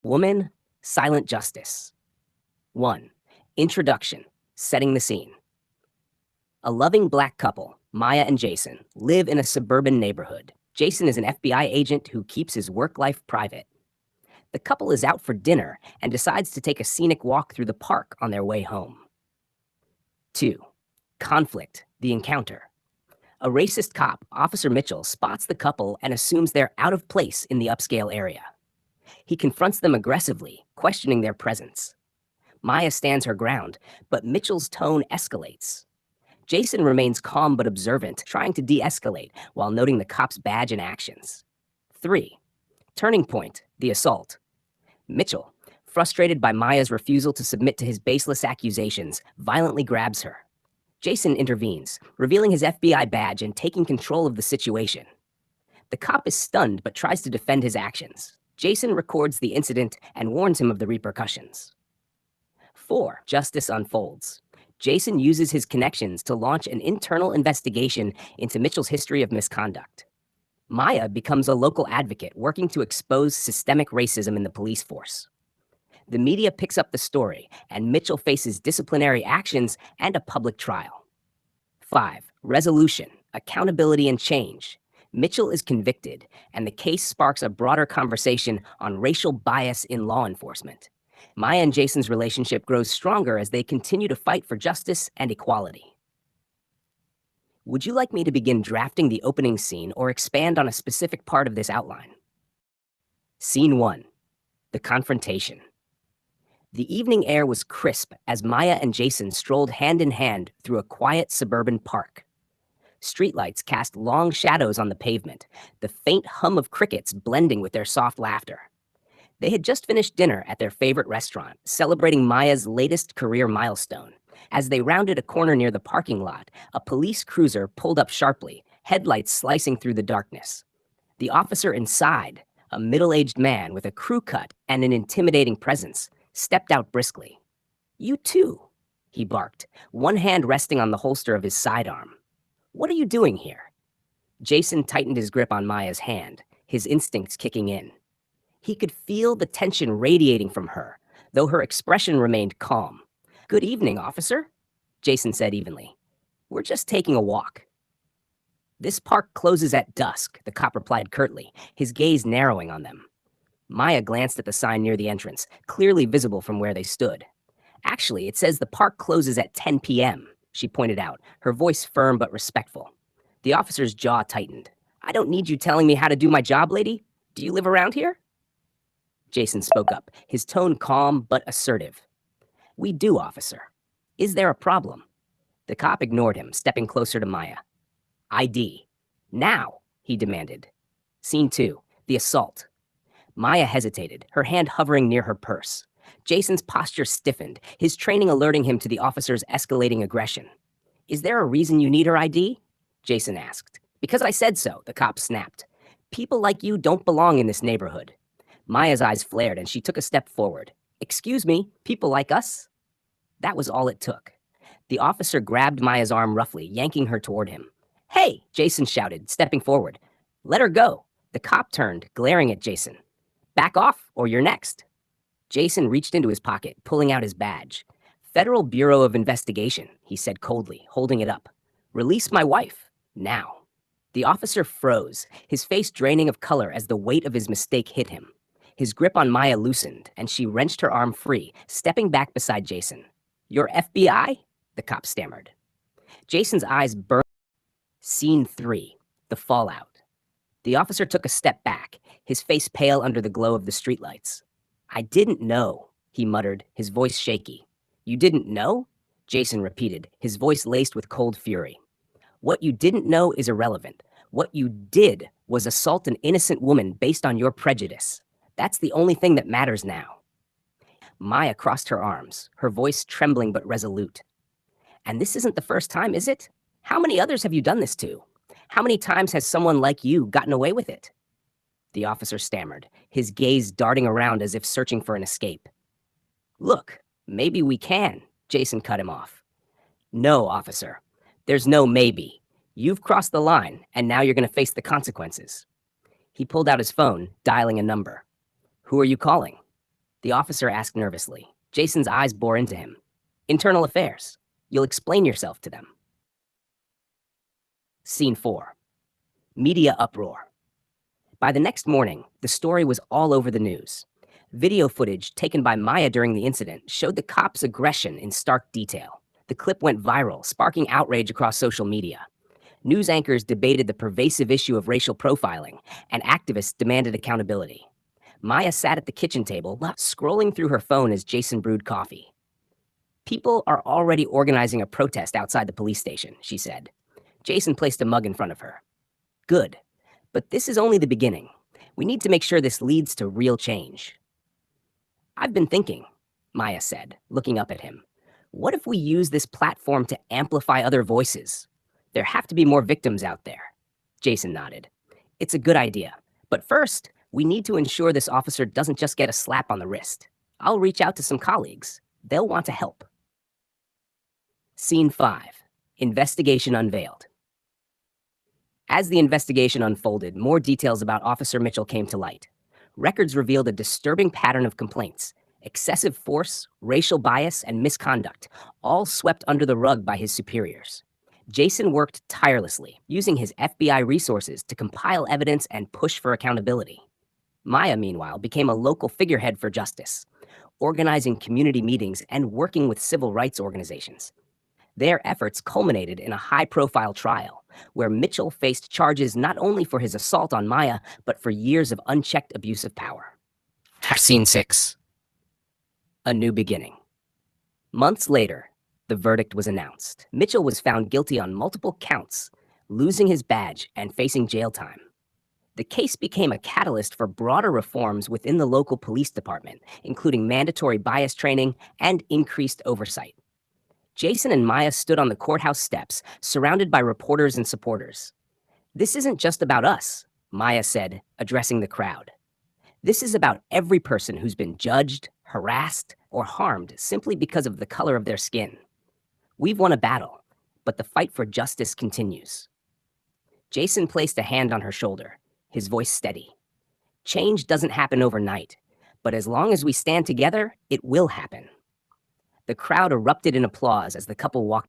Woman, Silent Justice. 1. Introduction, setting the scene. A loving black couple, Maya and Jason, live in a suburban neighborhood. Jason is an FBI agent who keeps his work life private. The couple is out for dinner and decides to take a scenic walk through the park on their way home. 2. Conflict, the encounter. A racist cop, Officer Mitchell, spots the couple and assumes they're out of place in the upscale area. He confronts them aggressively, questioning their presence. Maya stands her ground, but Mitchell's tone escalates. Jason remains calm but observant, trying to de-escalate while noting the cop's badge and actions. 3. Turning point, the assault. Mitchell, frustrated by Maya's refusal to submit to his baseless accusations, violently grabs her. Jason intervenes, revealing his FBI badge and taking control of the situation. The cop is stunned but tries to defend his actions. Jason records the incident and warns him of the repercussions. 4. Justice unfolds. Jason uses his connections to launch an internal investigation into Mitchell's history of misconduct. Maya becomes a local advocate working to expose systemic racism in the police force. The media picks up the story, and Mitchell faces disciplinary actions and a public trial. 5. Resolution, accountability, and change. Mitchell is convicted, and the case sparks a broader conversation on racial bias in law enforcement. Maya and Jason's relationship grows stronger as they continue to fight for justice and equality. Would you like me to begin drafting the opening scene or expand on a specific part of this outline? Scene 1. The confrontation. The evening air was crisp as Maya and Jason strolled hand in hand through a quiet suburban park. Streetlights cast long shadows on the pavement, the faint hum of crickets blending with their soft laughter. They had just finished dinner at their favorite restaurant, celebrating Maya's latest career milestone. As they rounded a corner near the parking lot, a police cruiser pulled up sharply, headlights slicing through the darkness. The officer inside, a middle-aged man with a crew cut and an intimidating presence, stepped out briskly. "You too," he barked, one hand resting on the holster of his sidearm. "What are you doing here?" Jason tightened his grip on Maya's hand, his instincts kicking in. He could feel the tension radiating from her, though her expression remained calm. "Good evening, officer," Jason said evenly. "We're just taking a walk." "This park closes at dusk," the cop replied curtly, his gaze narrowing on them. Maya glanced at the sign near the entrance, clearly visible from where they stood. "Actually, it says the park closes at 10 p.m., she pointed out, her voice firm but respectful. The officer's jaw tightened. "I don't need you telling me how to do my job, lady. Do you live around here?" Jason spoke up, his tone calm but assertive. "We do, officer. Is there a problem?" The cop ignored him, stepping closer to Maya. "ID. Now," he demanded. Scene 2. The assault. Maya hesitated, her hand hovering near her purse. Jason's posture stiffened, his training alerting him to the officer's escalating aggression. "Is there a reason you need her ID?" Jason asked. "Because I said so," the cop snapped. "People like you don't belong in this neighborhood." Maya's eyes flared and she took a step forward. "Excuse me, people like us?" That was all it took. The officer grabbed Maya's arm roughly, yanking her toward him. "Hey," Jason shouted, stepping forward. "Let her go." The cop turned, glaring at Jason. "Back off, or you're next." Jason reached into his pocket, pulling out his badge. "Federal Bureau of Investigation," he said coldly, holding it up. "Release my wife. Now." The officer froze, his face draining of color as the weight of his mistake hit him. His grip on Maya loosened, and she wrenched her arm free, stepping back beside Jason. "Your FBI?" the cop stammered. Jason's eyes burned. Scene 3. The fallout. The officer took a step back, his face pale under the glow of the streetlights. "I didn't know," he muttered, his voice shaky. "You didn't know?" Jason repeated, his voice laced with cold fury. "What you didn't know is irrelevant. What you did was assault an innocent woman based on your prejudice. That's the only thing that matters now." Maya crossed her arms, her voice trembling but resolute. "And this isn't the first time, is it? How many others have you done this to? How many times has someone like you gotten away with it?" The officer stammered, his gaze darting around as if searching for an escape. "Look, maybe we can," Jason cut him off. "No, officer. There's no maybe. You've crossed the line, and now you're going to face the consequences." He pulled out his phone, dialing a number. "Who are you calling?" The officer asked nervously. Jason's eyes bore into him. Internal affairs. You'll explain yourself to them. Scene 4. Media uproar. By the next morning, the story was all over the news. Video footage taken by Maya during the incident showed the cops' aggression in stark detail. The clip went viral, sparking outrage across social media. News anchors debated the pervasive issue of racial profiling, and activists demanded accountability. Maya sat at the kitchen table, scrolling through her phone as Jason brewed coffee. People are already organizing a protest outside the police station, she said. Jason placed a mug in front of her. Good. But this is only the beginning. We need to make sure this leads to real change. I've been thinking, Maya said, looking up at him. What if we use this platform to amplify other voices? There have to be more victims out there. Jason nodded. It's a good idea. But first, we need to ensure this officer doesn't just get a slap on the wrist. I'll reach out to some colleagues. They'll want to help. Scene 5. Investigation unveiled. As the investigation unfolded, more details about Officer Mitchell came to light. Records revealed a disturbing pattern of complaints, excessive force, racial bias, and misconduct, all swept under the rug by his superiors. Jason worked tirelessly, using his FBI resources to compile evidence and push for accountability. Maya, meanwhile, became a local figurehead for justice, organizing community meetings and working with civil rights organizations. Their efforts culminated in a high-profile trial, where Mitchell faced charges not only for his assault on Maya, but for years of unchecked abuse of power. Scene 6. A new beginning. Months later, the verdict was announced. Mitchell was found guilty on multiple counts, losing his badge and facing jail time. The case became a catalyst for broader reforms within the local police department, including mandatory bias training and increased oversight. Jason and Maya stood on the courthouse steps, surrounded by reporters and supporters. This isn't just about us, Maya said, addressing the crowd. This is about every person who's been judged, harassed, or harmed simply because of the color of their skin. We've won a battle, but the fight for justice continues. Jason placed a hand on her shoulder, his voice steady. Change doesn't happen overnight, but as long as we stand together, it will happen. The crowd erupted in applause as the couple walked